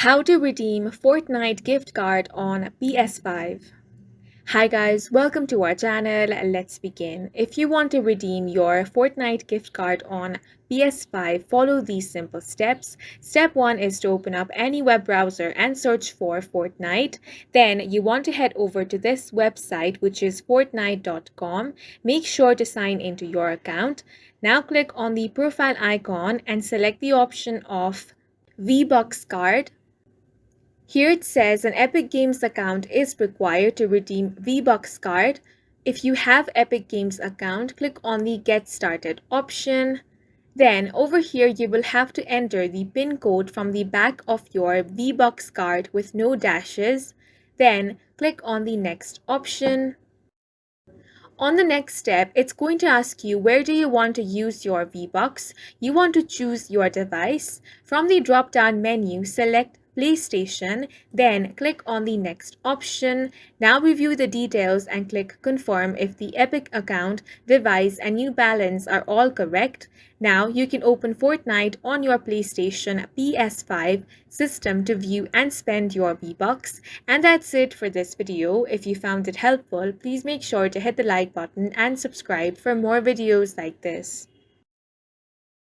How to redeem Fortnite gift card on PS5. Hi guys, welcome to our channel. Let's begin. If you want to redeem your Fortnite gift card on PS5, follow these simple steps. Step 1 is to open up any web browser and search for Fortnite. Then you want to head over to this website, which is fortnite.com. Make sure to sign into your account. Now click on the profile icon and select the option of vbucks card. Here it says an Epic Games account is required to redeem V-Bucks card. If you have Epic Games account, click on the Get Started option. Then over here you will have to enter the PIN code from the back of your V-Bucks card with no dashes. Then click on the Next option. On the next step, it's going to ask you where do you want to use your V-Bucks. You want to choose your device. From the drop-down menu, select PlayStation, then click on the next option. Now review the details and click confirm if the Epic account, device and new balance are all correct. Now you can open Fortnite on your PlayStation PS5 system to view and spend your V-Bucks. And that's it for this video. If you found it helpful, please make sure to hit the like button and subscribe for more videos like this.